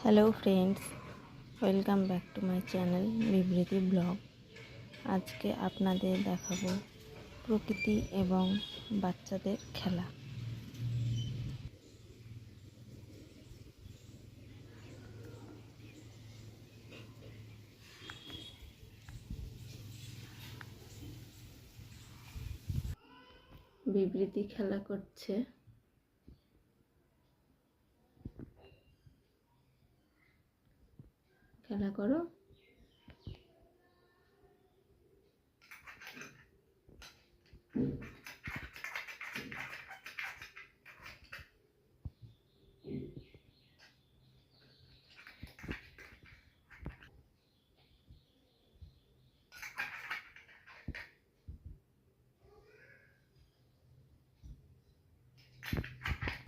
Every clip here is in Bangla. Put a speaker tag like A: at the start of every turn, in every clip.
A: Hello friends, welcome back to my channel বিবৃতি ব্লগ। আজকে আপনাদের দেখাবো প্রকৃতি এবং বাচ্চাদের খেলা। বিবৃতি খেলা করছে। খেলা করো।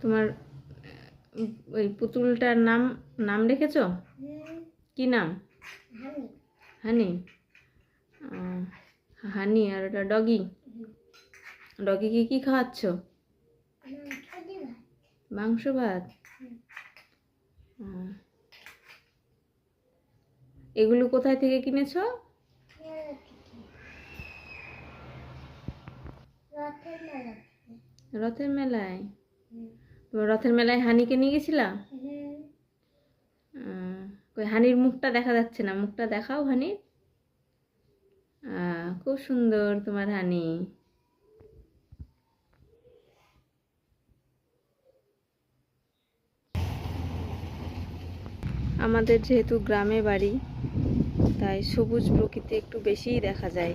A: তোমার ওই পুতুলটার নাম রেখেছো? কি নাম? হানি। হানি। আর ওটা ডগি। ডগিকে কি খাওয়াচ্ছ? মাংস ভাত। এগুলো কোথায় থেকে কিনেছো? রথের মেলায়। তোমার রথের মেলায় হানিকে নিয়ে গেছিলা? কই হানির মুখটা দেখা যাচ্ছে না, মুখটা দেখাও হানির। খুব সুন্দর তোমার হানি। আমাদের যেহেতু গ্রামে বাড়ি, তাই সবুজ প্রকৃতি একটু বেশিই দেখা যায়,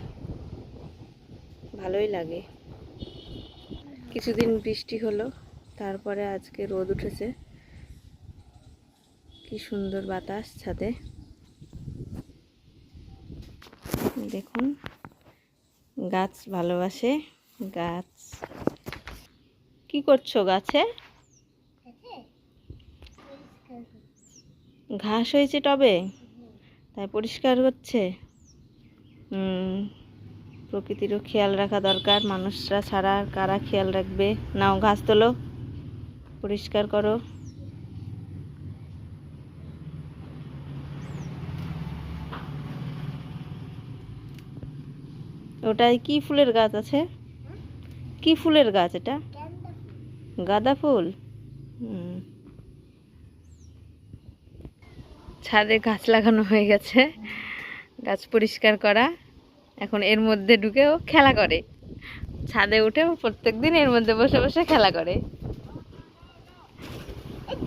A: ভালোই লাগে। কিছুদিন বৃষ্টি হলো, তারপরে আজকে রোদ উঠেছে। কি সুন্দর বাতাস ছাদে। দেখুন, গাছ ভালোবাসে। গাছ কি করছো? গাছে ঘাস হয়েছে টবে, তাই পরিষ্কার করছে। প্রকৃতিরও খেয়াল রাখা দরকার, মানুষরা ছাড়া কারা খেয়াল রাখবে? নাও ঘাস তোলো, পরিষ্কার করো। ওটায় কি ফুলের গাছ আছে? কি ফুলের গাছ এটা? গাঁদা ফুল। ছাদে গাছ লাগানো হয়ে গেছে, গাছ পরিষ্কার করা। এখন এর মধ্যে ঢুকেও খেলা করে। ছাদে উঠেও প্রত্যেকদিন এর মধ্যে বসে বসে খেলা করে।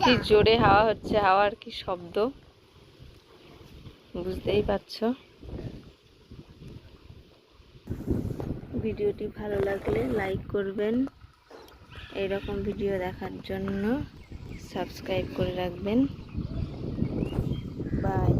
A: কি জোরে হাওয়া হচ্ছে, হাওয়ার কি শব্দ বুঝতেই পারছো। ভিডিওটি ভালো লাগলে লাইক করবেন, এইরকম ভিডিও দেখার জন্য সাবস্ক্রাইব করে রাখবেন। বাই।